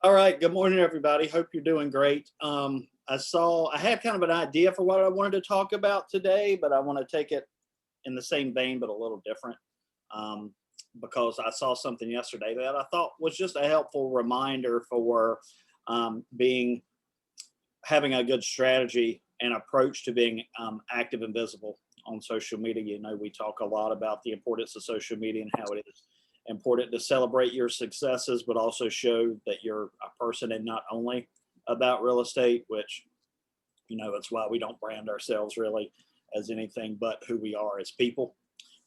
All right. Good morning, everybody. Hope you're doing great. I had kind of an idea for what I wanted to talk about today, but I want to take it in the same vein, but a little different. Um, because I saw something yesterday that I thought was just a helpful reminder for being having a good strategy and approach to being active and visible on social media. You know, we talk a lot about the importance of social media and how it is important to celebrate your successes, but also show that you're a person and not only about real estate, which, you know, it's why we don't brand ourselves really as anything but who we are as people,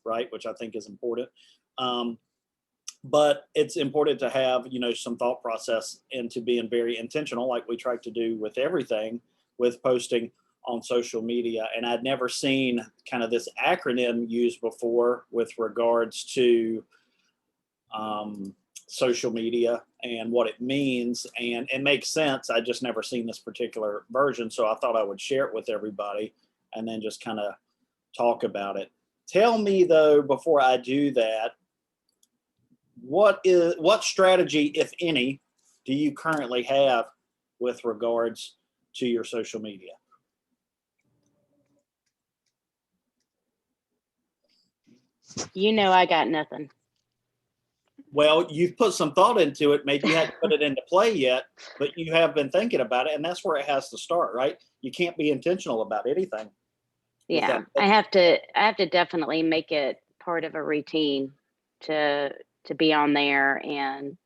right? Which I think is important. Um, but it's important to have, you know, some thought process into being very intentional, like we try to do with everything with posting on social media. And I'd never seen kind of this acronym used before with regards to social media and what it means, and it makes sense. I just never seen this particular version, so I thought I would share it with everybody and then just kind of talk about it. Tell me though, before I do that, what strategy, if any, do you currently have with regards to your social media? You know, I got nothing. Well, you've put some thought into it. Maybe you hadn't put it into play yet, but you have been thinking about it, and that's where it has to start, right? You can't be intentional about anything Yeah, without. I have to definitely make it part of a routine to to be on there and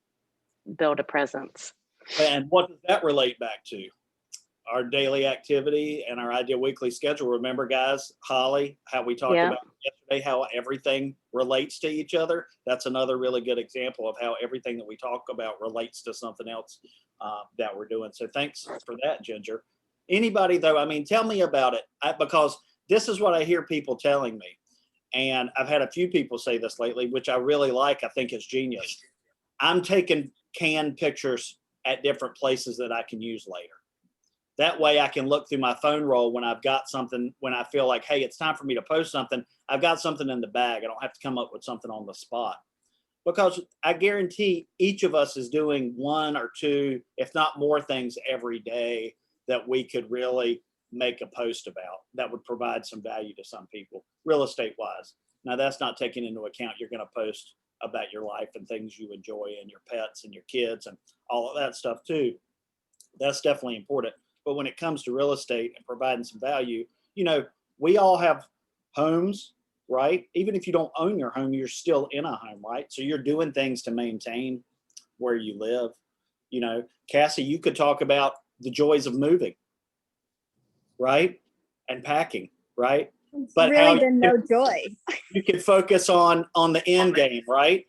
build a presence. And what does that relate back to? Our daily activity and our ideal weekly schedule. Remember, guys, Holly, how we talked Yeah. about yesterday, how everything relates to each other. That's another really good example of how everything that we talk about relates to something else that we're doing. So thanks for that, Ginger. Anybody, though, I mean, tell me about it because this is what I hear people telling me. And I've had a few people say this lately, which I really like. I think is genius. I'm taking canned pictures at different places that I can use later. That way I can look through my phone roll when I've got something, when I feel like, hey, it's time for me to post something. I've got something in the bag. I don't have to come up with something on the spot. Because I guarantee each of us is doing one or two, if not more things every day that we could really make a post about that would provide some value to some people, real estate wise. Now, that's not taking into account you're going to post about your life and things you enjoy and your pets and your kids and all of that stuff too. That's definitely important. But when it comes to real estate and providing some value, you know, we all have homes, right? Even if you don't own your home, you're still in a home, right? So you're doing things to maintain where you live. You know, Cassie, you could talk about the joys of moving, right? And packing, right? It's But really how been no joy. you can focus on the end game, right?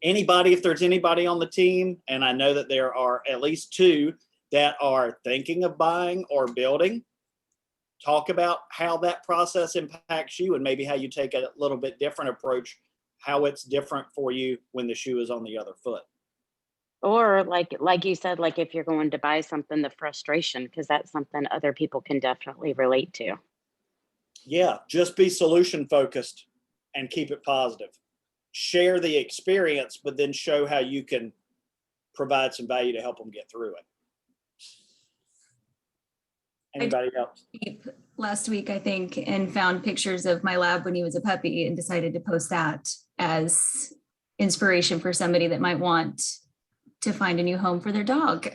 Anybody, if there's anybody on the team, and I know that there are at least two that are thinking of buying or building, talk about how that process impacts you and maybe how you take a little bit different approach, how it's different for you when the shoe is on the other foot. Or like you said, like if you're going to buy something, the frustration, because that's something other people can definitely relate to. Yeah, just be solution focused and keep it positive. Share the experience, but then show how you can provide some value to help them get through it. Anybody else? Last week, I think, and found pictures of my lab when he was a puppy and decided to post that as inspiration for somebody that might want to find a new home for their dog.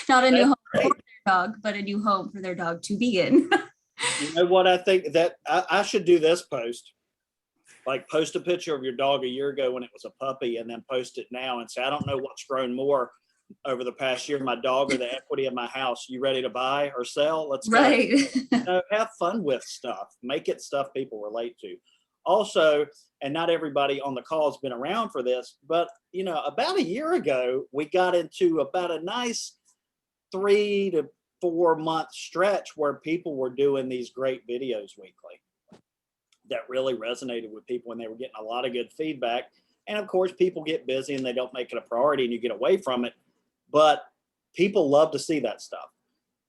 Not a new home for their dog, but a new home for their dog to be in. You know what? I think that I should do this post. Like post a picture of your dog a year ago when it was a puppy and then post it now and say, I don't know what's grown more over the past year, my dog or the equity of my house. You ready to buy or sell? Let's go. Right. You know, have fun with stuff. Make it stuff people relate to. Also, and not everybody on the call has been around for this, but you know, about a year ago, we got into about a nice 3 to 4 month stretch where people were doing these great videos weekly that really resonated with people and they were getting a lot of good feedback. And of course, people get busy and they don't make it a priority and you get away from it. But people love to see that stuff.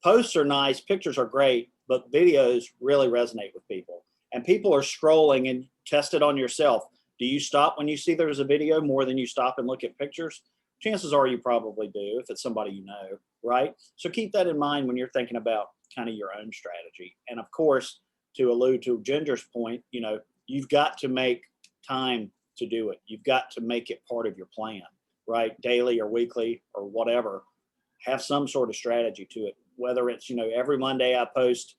Posts are nice, pictures are great, but videos really resonate with people. And people are scrolling, and test it on yourself. Do you stop when you see there's a video more than you stop and look at pictures? Chances are you probably do if it's somebody you know, right? So keep that in mind when you're thinking about kind of your own strategy. And of course, to allude to Ginger's point, you know, you've got to make time to do it. You've got to make it part of your plan, right? Daily or weekly or whatever. Have some sort of strategy to it. Whether it's, you know, every Monday I post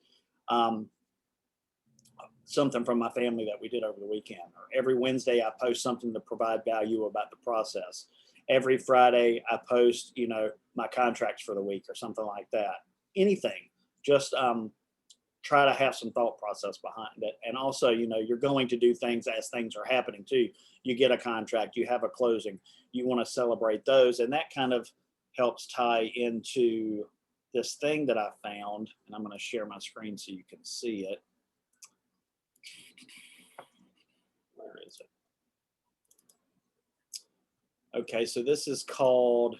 something from my family that we did over the weekend, or every Wednesday I post something to provide value about the process. Every Friday I post, you know, my contracts for the week or something like that. Anything, just try to have some thought process behind it. And also, you know, you're going to do things as things are happening too. You get a contract, you have a closing, you want to celebrate those. And that kind of helps tie into this thing that I found. And I'm going to share my screen so you can see it. Where is it? Okay, so this is called,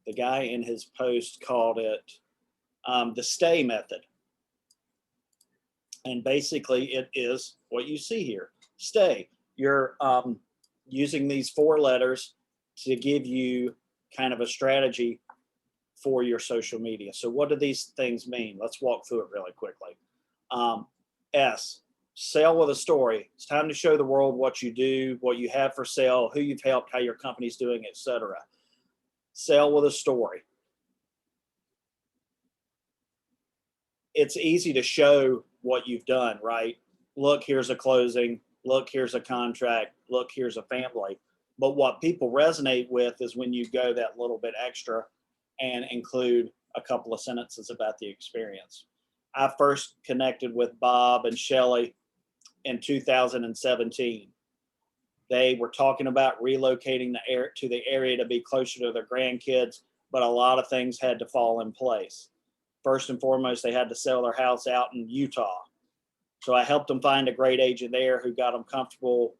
the guy in his post called it the S.T.A.Y method. And basically it is what you see here. S.T.A.Y. You're using these 4 letters to give you kind of a strategy for your social media. So what do these things mean? Let's walk through it really quickly. S, sell with a story. It's time to show the world what you do, what you have for sale, who you've helped, how your company's doing, etc. Sell with a story. It's easy to show what you've done, right? Look, here's a closing. Look, here's a contract. Look, here's a family. But what people resonate with is when you go that little bit extra and include a couple of sentences about the experience. I first connected with Bob and Shelley in 2017. They were talking about relocating to the area to be closer to their grandkids, but a lot of things had to fall in place. First and foremost, they had to sell their house out in Utah. So I helped them find a great agent there who got them comfortable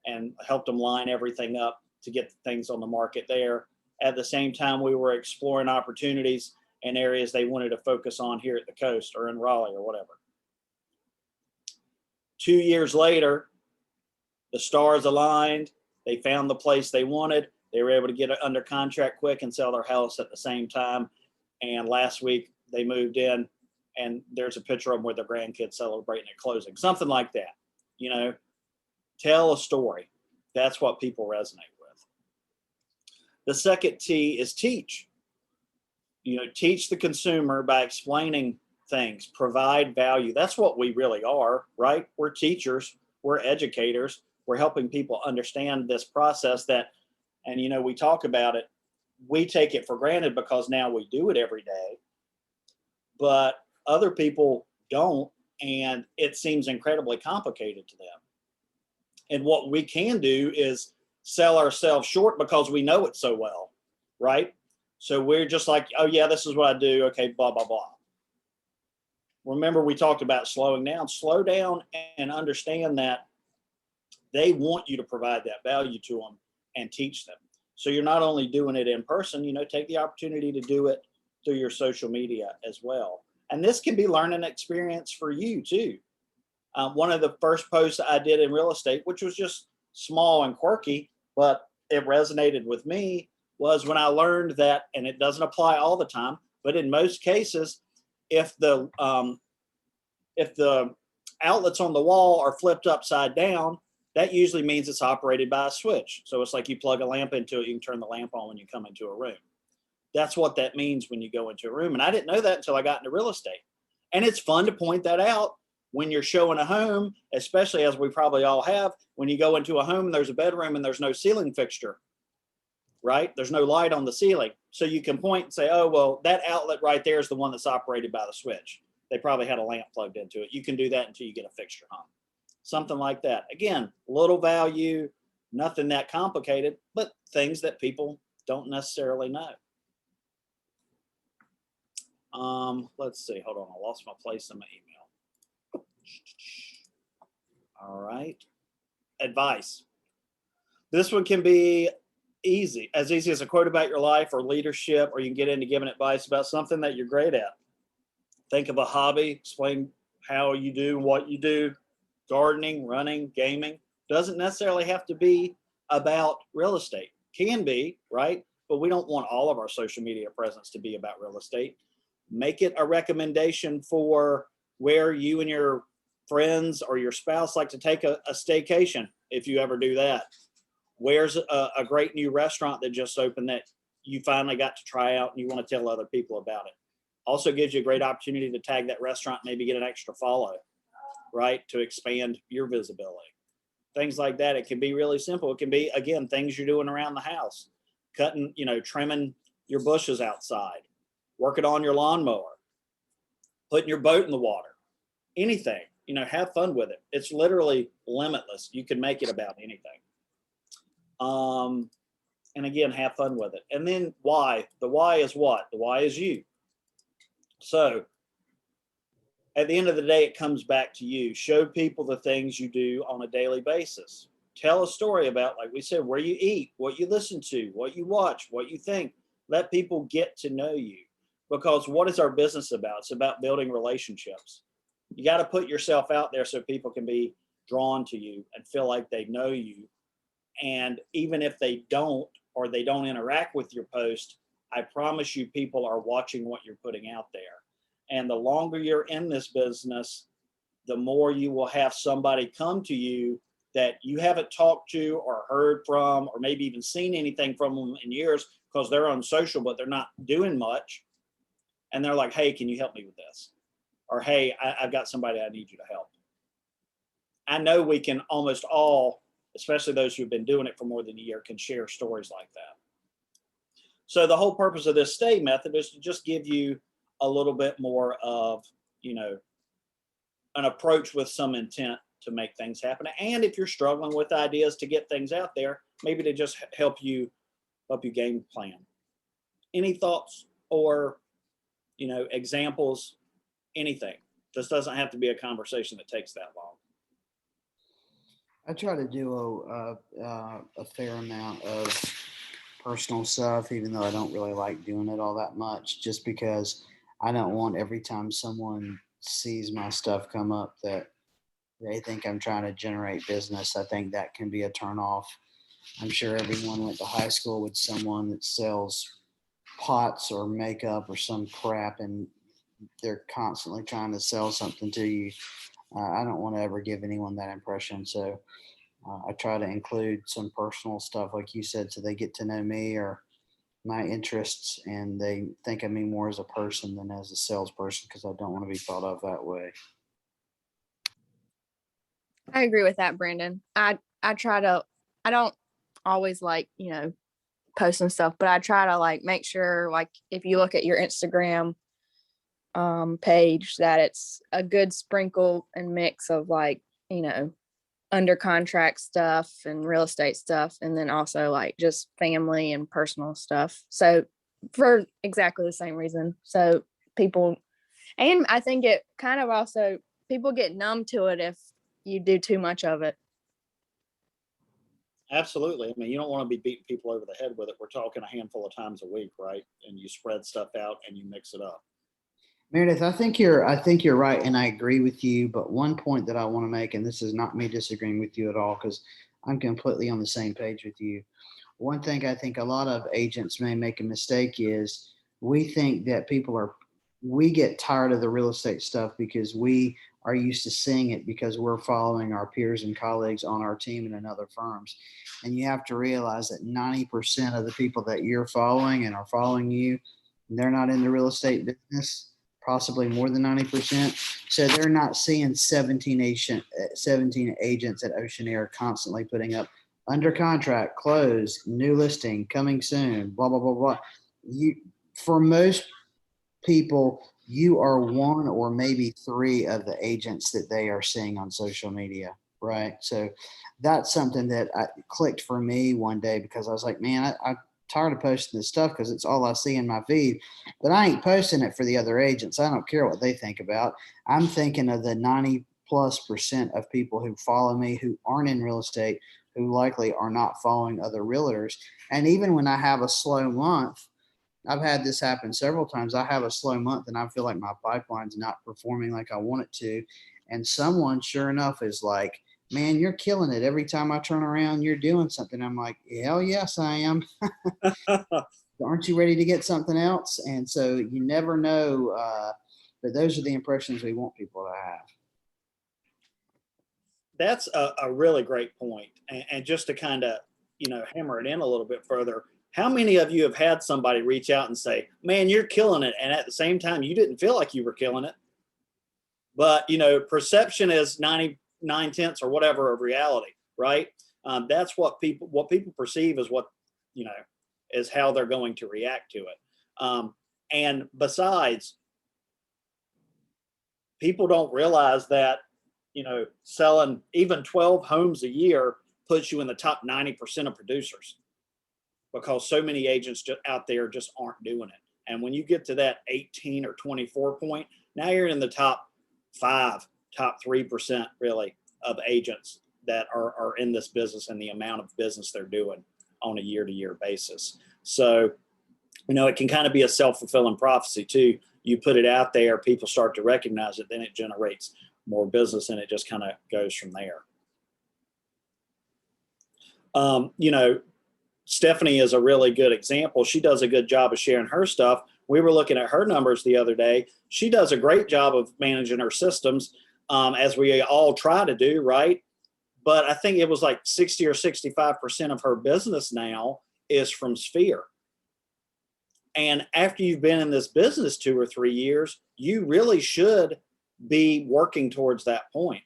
and helped them line everything up to get things on the market there. At the same time, we were exploring opportunities in areas they wanted to focus on here at the coast or in Raleigh or whatever. 2 years later, the stars aligned. They found the place they wanted. They were able to get it under contract quick and sell their house at the same time. And last week they moved in, and there's a picture of them with their grandkids celebrating at closing, something like that. You know, tell a story. That's what people resonate with. The second T is teach. You know, teach the consumer by explaining things, provide value. That's what we really are, right? We're teachers, we're educators, we're helping people understand this process that, and you know, we talk about it, we take it for granted because now we do it every day, but other people don't, and it seems incredibly complicated to them. And what we can do is sell ourselves short because we know it so well, right? So we're just like, oh yeah, this is what I do. Okay, blah, blah, blah. Remember, we talked about slowing down. Slow down and understand that they want you to provide that value to them and teach them. So you're not only doing it in person, you know, take the opportunity to do it through your social media as well. And this can be learning experience for you too. One of the first posts I did in real estate, which was just small and quirky, but it resonated with me, was when I learned that, and it doesn't apply all the time, but in most cases, if the outlets on the wall are flipped upside down, that usually means it's operated by a switch. So it's like you plug a lamp into it, you can turn the lamp on when you come into a room. That's what that means when you go into a room. And I didn't know that until I got into real estate. And it's fun to point that out when you're showing a home, especially as we probably all have, when you go into a home and there's a bedroom and there's no ceiling fixture, right? There's no light on the ceiling. So you can point and say, oh, well, that outlet right there is the one that's operated by the switch. They probably had a lamp plugged into it. You can do that until you get a fixture hung. Something like that. Again, little value, nothing that complicated, but things that people don't necessarily know. Let's see. Hold on. I lost my place in my email. All right. Advice. This one can be easy, as easy as a quote about your life or leadership, or you can get into giving advice about something that you're great at. Think of a hobby, explain how you do what you do. Gardening, running, gaming. Doesn't necessarily have to be about real estate. can be, right? But we don't want all of our social media presence to be about real estate. Make it a recommendation for where you and your friends or your spouse like to take a staycation, if you ever do that. Where's a great new restaurant that just opened that you finally got to try out and you want to tell other people about it. Also gives you a great opportunity to tag that restaurant, maybe get an extra follow, right? To expand your visibility. Things like that. It can be really simple. It can be, again, things you're doing around the house, cutting, trimming your bushes outside, working on your lawnmower, putting your boat in the water, anything, have fun with it. It's literally limitless. You can make it about anything. And again, have fun with it. And then why? The why is what? The why is you. So at the end of the day, it comes back to you. Show people the things you do on a daily basis. Tell a story about, like we said, where you eat, what you listen to, what you watch, what you think. Let people get to know you. Because what is our business about? It's about building relationships. You got to put yourself out there so people can be drawn to you and feel like they know you. And even if they don't, or they don't interact with your post, I promise you people are watching what you're putting out there. And the longer you're in this business, the more you will have somebody come to you that you haven't talked to or heard from, or maybe even seen anything from them in years because they're on social, but they're not doing much. And they're like, hey, can you help me with this? Or, hey, I've got somebody I need you to help. I know we can almost all, especially those who've been doing it for more than a year, can share stories like that. So the whole purpose of this S.T.A.Y method is to just give you a little bit more of, an approach with some intent to make things happen. And if you're struggling with ideas to get things out there, maybe to just help you game plan. Any thoughts or, examples, anything? This doesn't have to be a conversation that takes that long. I try to do a fair amount of personal stuff, even though I don't really like doing it all that much, just because I don't want every time someone sees my stuff come up that they think I'm trying to generate business. I think that can be a turnoff. I'm sure everyone went to high school with someone that sells pots or makeup or some crap, and they're constantly trying to sell something to you. I don't want to ever give anyone that impression. So I try to include some personal stuff, like you said, so they get to know me or my interests, and they think of me more as a person than as a salesperson, because I don't want to be thought of that way. I agree with that, Brandon. I try to, I don't always like, posting stuff, but I try to like make sure, like, if you look at your Instagram page, that it's a good sprinkle and mix of like, under contract stuff and real estate stuff, and then also like just family and personal stuff. So for exactly the same reason. So people, and I think it kind of also, people get numb to it if you do too much of it. Absolutely. I mean, you don't want to be beating people over the head with it. We're talking a handful of times a week, right? And you spread stuff out and you mix it up. Meredith, I think you're right, and I agree with you. But one point that I want to make, and this is not me disagreeing with you at all, because I'm completely on the same page with you. One thing I think a lot of agents may make a mistake is we think that we get tired of the real estate stuff because we are used to seeing it because we're following our peers and colleagues on our team and in other firms. And you have to realize that 90% of the people that you're following and are following you, they're not in the real estate business, possibly more than 90%. So they're not seeing 17 agents at Oceanair constantly putting up under contract, closed, new listing, coming soon, blah, blah, blah, blah. For most people, you are one or maybe three of the agents that they are seeing on social media, right? So that's something that clicked for me one day, because I was like, man, I'm tired of posting this stuff because it's all I see in my feed, but I ain't posting it for the other agents. I don't care what they think about. I'm thinking of the 90+% of people who follow me who aren't in real estate, who likely are not following other realtors. And even when I have a slow month, I've had this happen several times. I have a slow month and I feel like my pipeline's not performing like I want it to. And someone, sure enough, is like man, you're killing it. Every time I turn around, you're doing something. I'm like, hell yes, I am. Aren't you ready to get something else? And so you never know. But those are the impressions we want people to have. That's a really great point. And just to kind of, hammer it in a little bit further, how many of you have had somebody reach out and say, man, you're killing it, and at the same time you didn't feel like you were killing it? But perception is 99 tenths or whatever of reality, right? That's what people perceive is what is how they're going to react to it. And besides, people don't realize that selling even 12 homes a year puts you in the top 90% of producers, because so many agents out there just aren't doing it. And when you get to that 18 or 24 point, now you're in the top 3% really of agents that are in this business, and the amount of business they're doing on a year-to-year basis. So, it can kind of be a self-fulfilling prophecy too. You put it out there, people start to recognize it, then it generates more business, and it just kind of goes from there. Stephanie is a really good example. She does a good job of sharing her stuff. We were looking at her numbers the other day. She does a great job of managing her systems, as we all try to do, right? But I think it was like 60 or 65% of her business now is from S.T.A.Y. And after you've been in this business 2 or 3 years, you really should be working towards that point.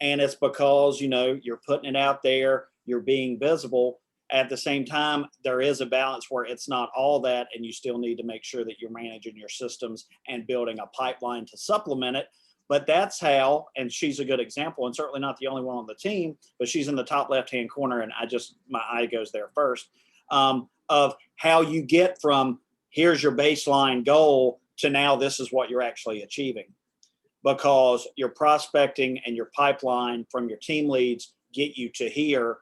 And it's because, you're putting it out there, you're being visible. At the same time, there is a balance where it's not all that, and you still need to make sure that you're managing your systems and building a pipeline to supplement it. But that's how, and she's a good example, and certainly not the only one on the team, but she's in the top left-hand corner, and my eye goes there first, of how you get from here's your baseline goal to now this is what you're actually achieving. Because your prospecting and your pipeline from your team leads get you to here,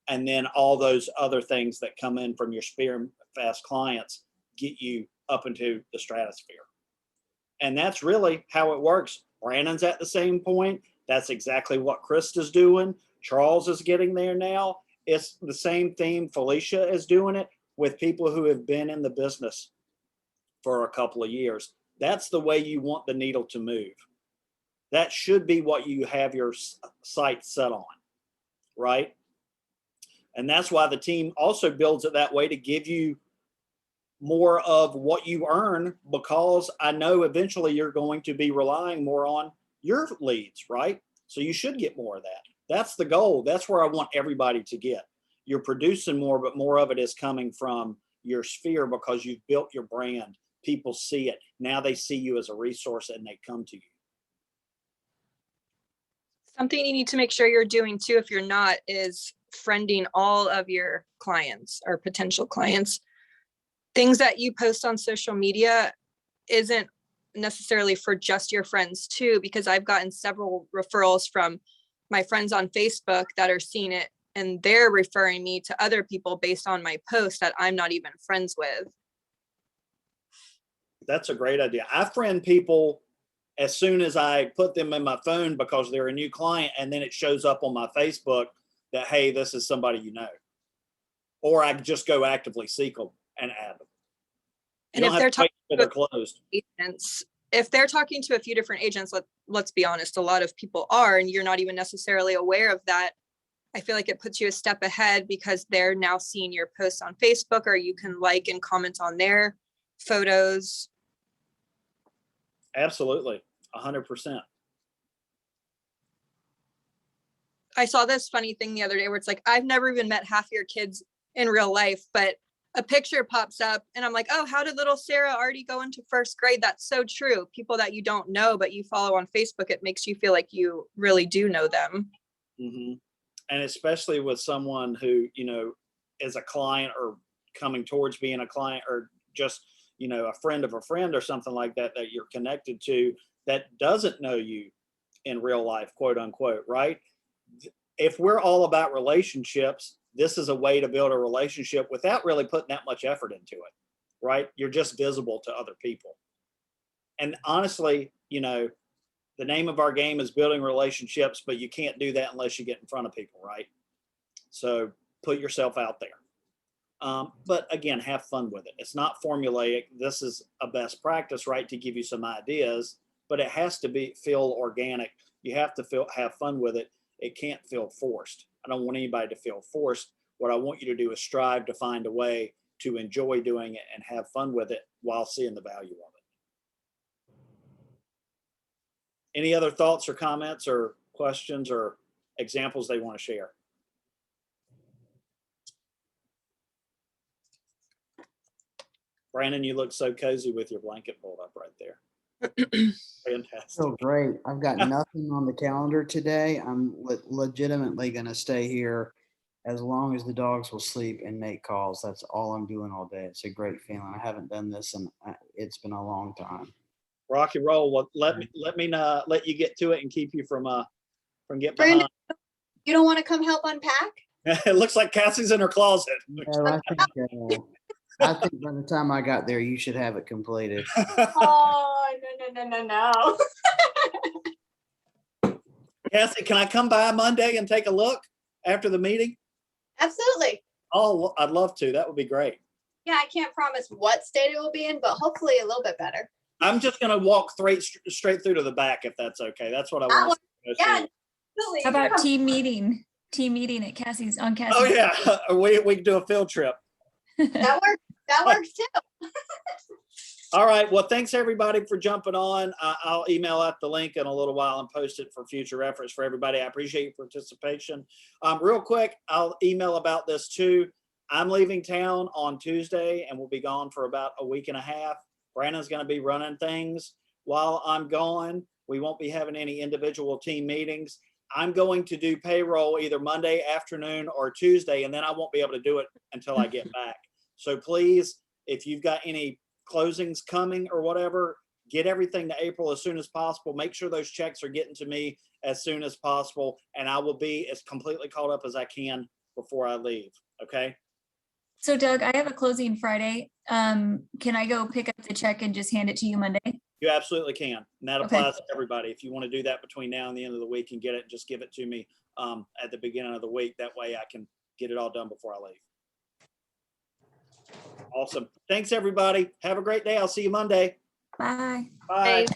and then all those other things that come in from your spear fast clients get you up into the stratosphere. And that's really how it works. Brandon's at the same point. That's exactly what Krista's doing. Charles is getting there now. It's the same theme. Felicia is doing it with people who have been in the business for a couple of years. That's the way you want the needle to move. That should be what you have your sight set on, right? And that's why the team also builds it that way, to give you more of what you earn, because I know eventually you're going to be relying more on your leads, right? So you should get more of that. That's the goal. That's where I want everybody to get. You're producing more, but more of it is coming from your sphere because you've built your brand. People see it. Now they see you as a resource and they come to you. Something you need to make sure you're doing too, if you're not, is friending all of your clients or potential clients. Things that you post on social media isn't necessarily for just your friends too, because I've gotten several referrals from my friends on Facebook that are seeing it, and they're referring me to other people based on my post that I'm not even friends with. That's a great idea. I friend people as soon as I put them in my phone because they're a new client, and then it shows up on my Facebook that, hey, this is somebody you know. Or I just go actively seek them and add them. And if they're talking to they're closed. Agents, if they're talking to a few different agents, let's be honest, a lot of people are, and you're not even necessarily aware of that. I feel like it puts you a step ahead because they're now seeing your posts on Facebook, or you can like and comment on their photos. Absolutely. 100%. I saw this funny thing the other day where it's like, I've never even met half your kids in real life, but a picture pops up and I'm like, oh, how did little Sarah already go into first grade? That's so true. People that you don't know, but you follow on Facebook, it makes you feel like you really do know them. Mm-hmm. And especially with someone who, is a client or coming towards being a client, or just, a friend of a friend or something like that, that you're connected to, that doesn't know you in real life, quote unquote, right? If we're all about relationships, this is a way to build a relationship without really putting that much effort into it, right? You're just visible to other people. And honestly, the name of our game is building relationships, but you can't do that unless you get in front of people, right? So put yourself out there. But again, have fun with it. It's not formulaic. This is a best practice, right, to give you some ideas, but it has to feel organic. You have to have fun with it. It can't feel forced. I don't want anybody to feel forced. What I want you to do is strive to find a way to enjoy doing it and have fun with it while seeing the value of it. Any other thoughts or comments or questions or examples they want to share? Brandon, you look so cozy with your blanket pulled up right there. Fantastic. So great. I've got nothing on the calendar today. I'm legitimately going to stay here as long as the dogs will sleep and make calls. That's all I'm doing all day. It's a great feeling. I haven't done this and it's been a long time. Rock and roll. Well, let me let you get to it and keep you from getting Brandon, behind. you don't want to come help unpack? It looks like Cassie's in her closet. Yeah, I think by the time I got there, you should have it completed. Oh, no. Cassie, can I come by Monday and take a look after the meeting? Absolutely. Oh, well, I'd love to. That would be great. Yeah, I can't promise what state it will be in, but hopefully a little bit better. I'm just going to walk straight through to the back if that's okay. That's what I want. Yeah, absolutely. How about team meeting at Cassie's on Cassie's? Oh yeah, we can do a field trip. That works. That works too. All right. Well, thanks everybody for jumping on. I'll email out the link in a little while and post it for future reference for everybody. I appreciate your participation. Real quick, I'll email about this too. I'm leaving town on Tuesday and we'll be gone for about a week and a half. Brandon's going to be running things while I'm gone. We won't be having any individual team meetings. I'm going to do payroll either Monday afternoon or Tuesday, and then I won't be able to do it until I get back. So please, if you've got any closings coming or whatever, get everything to April as soon as possible. Make sure those checks are getting to me as soon as possible, and I will be as completely caught up as I can before I leave. Okay? So Doug, I have a closing Friday. Can I go pick up the check and just hand it to you Monday? You absolutely can. And that Okay. applies to everybody. If you want to do that between now and the end of the week and get it, just give it to me at the beginning of the week. That way I can get it all done before I leave. Awesome. Thanks, everybody. Have a great day. I'll see you Monday. Bye. Bye. Bye.